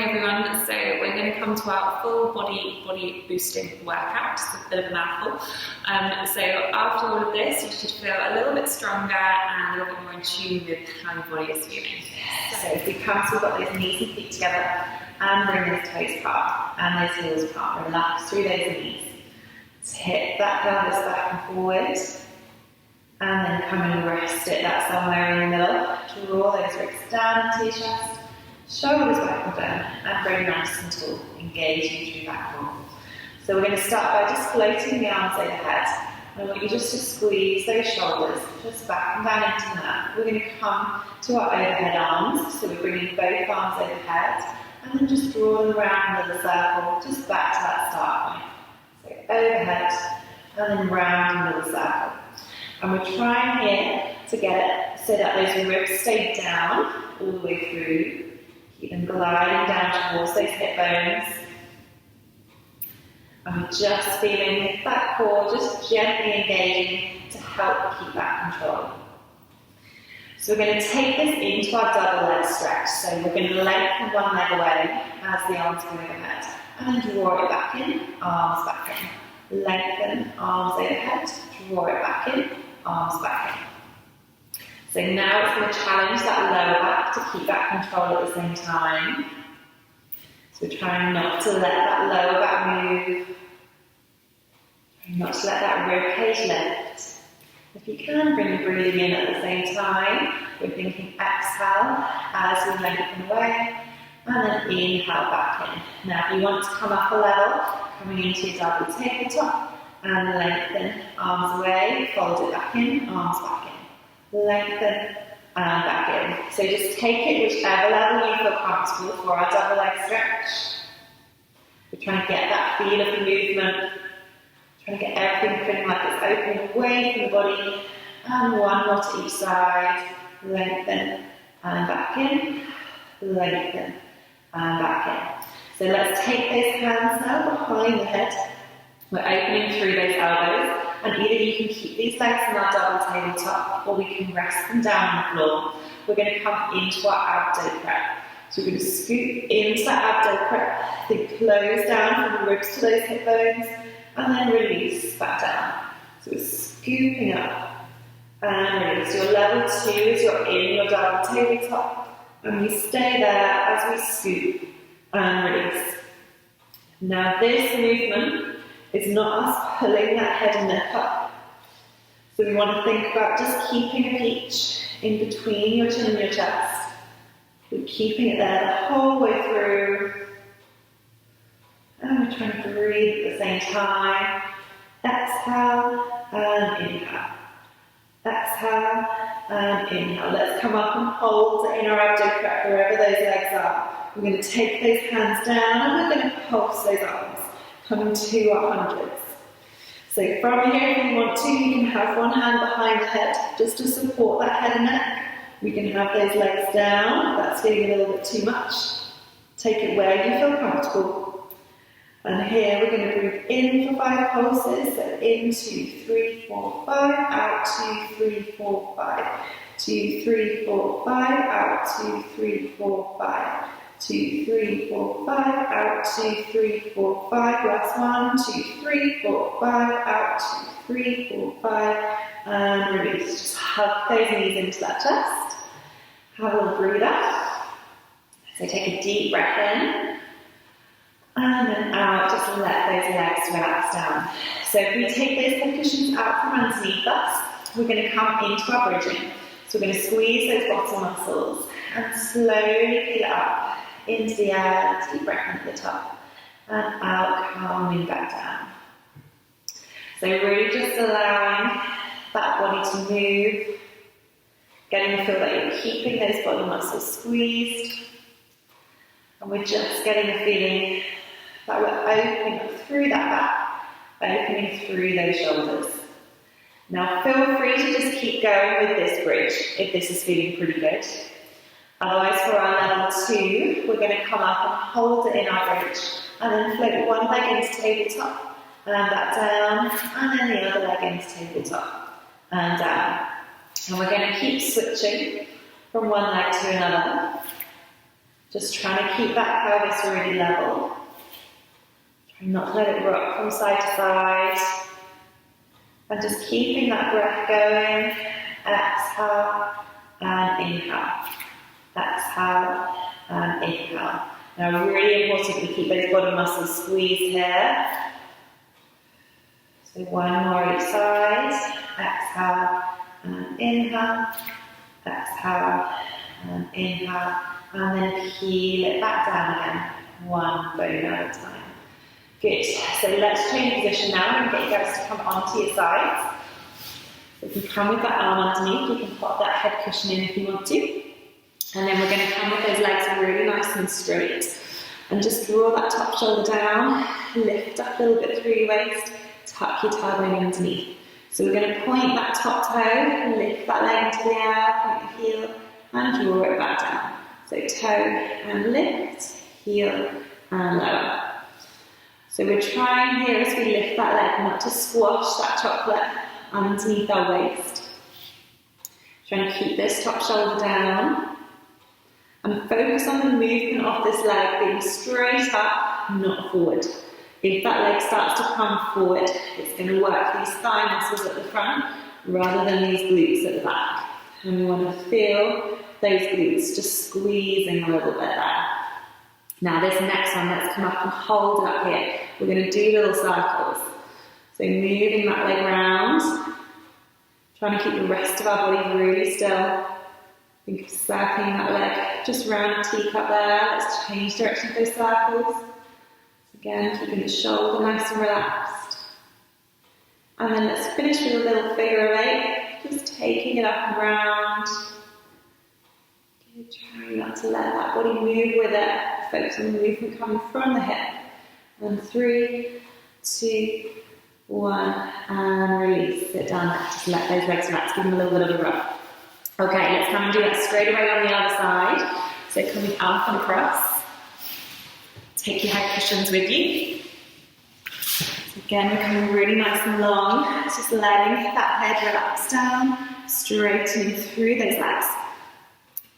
Everyone, so we're going to come to our full body boosting workout, just a bit of a mouthful. So after all of this, you should feel a little bit stronger and a little bit more in tune with how your body is feeling. So if we come, so we've got those knees and feet together and bring those toes apart and those heels apart. Relax through those knees. So hit that pelvis back and forward, and then come and rest it that somewhere in the middle. Draw those ribs down into your chest. Shoulders back and down, and very nice and tall, engaging through that core. So we're going to start by just floating the arms overhead. I want you just to squeeze those shoulders just back and down into that. We're going to come to our overhead arms, so we're bringing both arms overhead, and then just draw them around in a little circle, just back to that start point. So overhead, and then round in a little circle. And we're trying here to get it so that those ribs stay down all the way through. Keep them gliding down towards those hip bones. And we're just feeling that core just gently engaging to help keep that control. So we're going to take this into our double leg stretch. So we're going to lengthen one leg away as the arms go overhead. And then draw it back in, arms back in. Lengthen, arms overhead, draw it back in, arms back in. So now it's going to challenge that lower back to keep that control at the same time. So we're trying not to let that lower back move. Trying not to let that rib cage lift. If you can, bring the breathing in at the same time. We're thinking exhale as we lengthen away. And then inhale back in. Now if you want to come up a level, coming into your double tabletop. And lengthen, arms away, fold it back in, arms back in. Lengthen and back in. So just take it whichever level you feel comfortable for our double leg stretch. We're trying to get that feel of the movement. Trying to get everything feeling like it's opening away from the body. And one more to each side. Lengthen and back in. Lengthen and back in. So let's take those hands now behind the head. We're opening through those elbows. And either you can keep these legs in our double tabletop, or we can rest them down on the floor. We're going to come into our abdo prep. So we're going to scoop into that abdo prep, then close down from the ribs to those hip bones, and then release back down. So we're scooping up and release. Your level 2 is you're in your double tabletop, and we stay there as we scoop and release. Now this movement is not us pulling that head and neck up. So we want to think about just keeping a peach in between your chin and your chest. We're keeping it there the whole way through. And we're trying to breathe at the same time. Exhale and inhale. Exhale and inhale. Let's come up and hold in our abdo prep wherever those legs are. We're going to take those hands down and we're going to pulse those arms. Coming to our hundreds. So from here, if you want to, you can have one hand behind the head just to support that head and neck. We can have those legs down. If that's feeling a little bit too much, take it where you feel comfortable. And here we're going to breathe in for 5 pulses. So in 2, 3, 4, 5. Out 2, 3, 4, 5. 2, 3, 4, 5. Out 2, 3, 4, 5. 2, 3, 4, 5, out 2, 3, 4, 5, last 1, 2, 3, 4, 5, out 2, 3, 4, 5, and release. Just hug those knees into that chest. Have a little breather. So take a deep breath in, and then out, just let those legs relax down. So if we take those cushions out from underneath us, we're going to come into our bridging. So we're going to squeeze those bottom muscles, and slowly peel it up. Into the air, deep breath at the top, and out, calming back down. So really just allowing that body to move, getting the feel that you're keeping those body muscles squeezed, and we're just getting the feeling that we're opening up through that back, opening through those shoulders. Now feel free to just keep going with this bridge if this is feeling pretty good. Otherwise, for our level 2, we're going to come up and hold it in our bridge, and then float one leg into tabletop, and that down, and then the other leg into tabletop, and down. And we're going to keep switching from one leg to another. Just trying to keep that pelvis really level. Try not to let it rock from side to side. And just keeping that breath going. Exhale and inhale. Exhale and inhale. Now, really important to keep those bottom muscles squeezed here. So one more each side. Exhale and inhale. Exhale and inhale. And then peel it back down again. One bone at a time. Good. So let's change position now and get you guys to come onto your sides. So if you come with that arm underneath, you can pop that head cushion in if you want to. And then we're going to come with those legs really nice and straight. And just draw that top shoulder down, lift up a little bit through your waist, tuck your tailbone underneath. So we're going to point that top toe, lift that leg into the air, point the heel, and draw it back down. So toe and lift, heel and lower. So we're trying here as we lift that leg not to squash that chocolate underneath our waist. Trying to keep this top shoulder down and focus on the movement of this leg being straight up, not forward. If that leg starts to come forward, it's going to work these thigh muscles at the front rather than these glutes at the back. And we want to feel those glutes just squeezing a little bit there. Now this next one, let's come up and hold it up here. We're going to do little circles. So moving that leg round, trying to keep the rest of our body really still. Think of circling that leg just round the teacup there. Let's change direction of those circles. Again, keeping the shoulder nice and relaxed. And then let's finish with a little figure of 8, just taking it up and round. Trying not to let that body move with it. Focus on the movement coming from the hip. And 3, 2, 1, and release. Sit down, just let those legs relax, give them a little bit of a rub. Okay, let's come and do that straight away on the other side. So coming up and across. Take your head cushions with you. So again, we're coming really nice and long. Just letting that head relax down, straightening through those legs.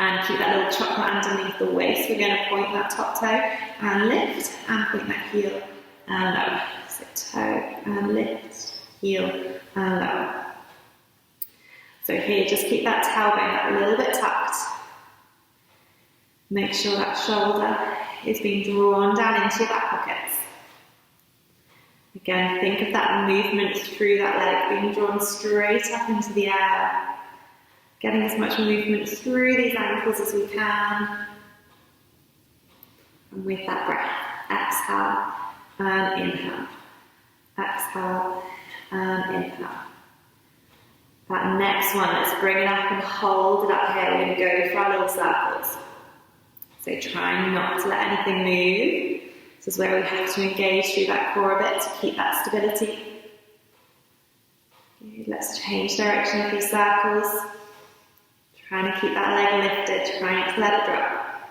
And keep that little chocolate underneath the waist. We're going to point that top toe and lift, and point that heel and lower. So toe and lift, heel and lower. So here, just keep that tailbone a little bit tucked. Make sure that shoulder is being drawn down into your back pockets. Again, think of that movement through that leg being drawn straight up into the air. Getting as much movement through these ankles as we can. And with that breath, exhale and inhale. Exhale and inhale. That next one, let's bring it up and hold it up here. We're going to go for our little circles. So trying not to let anything move. This is where we have to engage through that core a bit to keep that stability. Good. Let's change direction of these circles. Trying to keep that leg lifted, trying not to let it drop.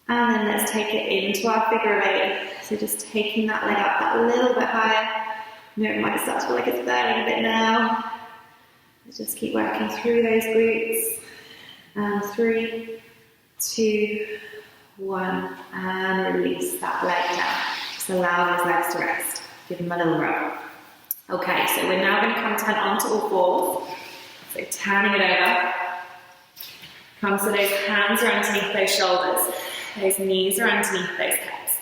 And then let's take it into our figure of 8. So just taking that leg up that little bit higher. You know, it might start to feel like it's burning a bit now. Let's just keep working through those glutes. And 3, 2, 1, and release that leg down. Just allow those legs to rest. Give them a little rub. Okay, so we're now going to come turn onto all fours. So turning it over. Come so those hands are underneath those shoulders. Those knees are underneath those hips.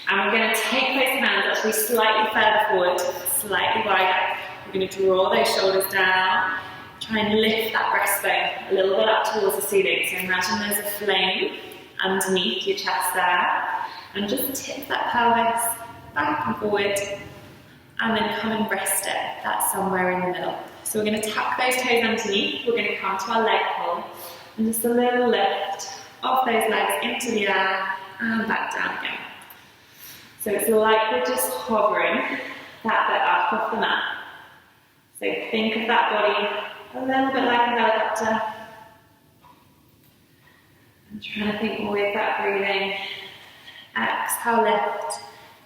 And we're going to take those hands actually slightly further forward, slightly wider. We're going to draw those shoulders down. Try and lift that breastbone a little bit up towards the ceiling. So imagine there's a flame underneath your chest there. And just tip that pelvis back and forward. And then come and rest it. That's somewhere in the middle. So we're going to tuck those toes underneath. We're going to come to our leg pull. And just a little lift of those legs into the air and back down again. So it's like we're just hovering that bit up off the mat. So think of that body a little bit like a helicopter. And trying to think with that breathing. Exhale, lift,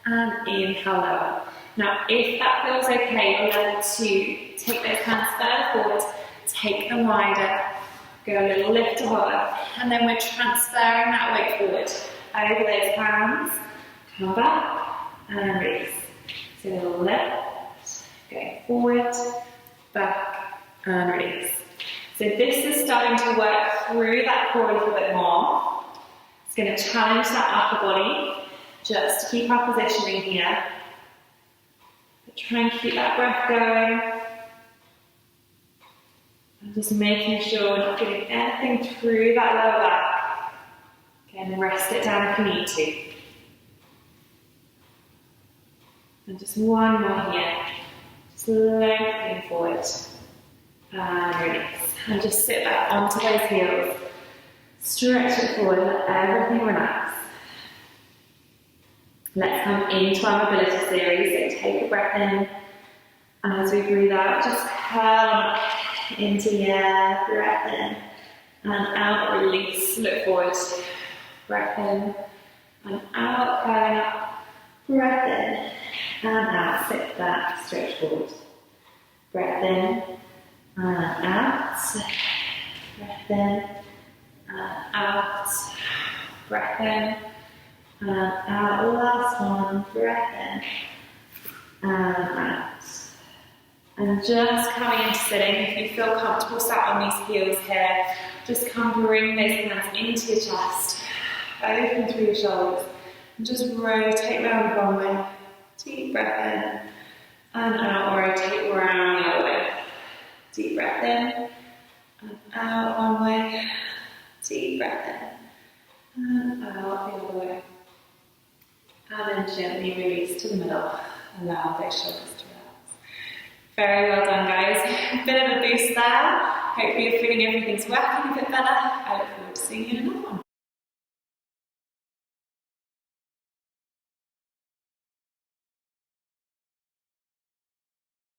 and inhale, lower. Now, if that feels okay, we're level 2. Take those hands further forward, take them wider, Go a little lift to hold. And then we're transferring that weight forward. Over those hands. Come back and release. So a little lift. Go forward. Back and release. So this is starting to work through that core a little bit more. It's going to challenge that upper body. Just to keep our positioning here. But try and keep that breath going. And just making sure we're not getting anything through that lower back. Again, rest it down if you need to. And just one more here. Just lengthening forward. And release. And just sit back onto those heels. Stretch it forward, let everything relax. Let's come into our mobility series. So take a breath in. And as we breathe out, just come into the air, breath in. And out, release, look forward. Breath in. And out, curling up. Breath in. And out, sit back, stretch forward. Breath in. And out. Breath in. And out. Breath in. And out, last one, breath in, and out. And just coming into sitting, if you feel comfortable sat on these heels here, just come bring those hands into your chest, open through your shoulders, and just rotate round one way, deep breath in, and out, rotate round the other way. Deep breath in, and out one way, deep breath in, and out the other way. And then gently release to the middle. Allow those shoulders to relax. Very well done, guys. A bit of a boost there. Hopefully you're feeling everything's working a bit better. I look forward to seeing you in a minute.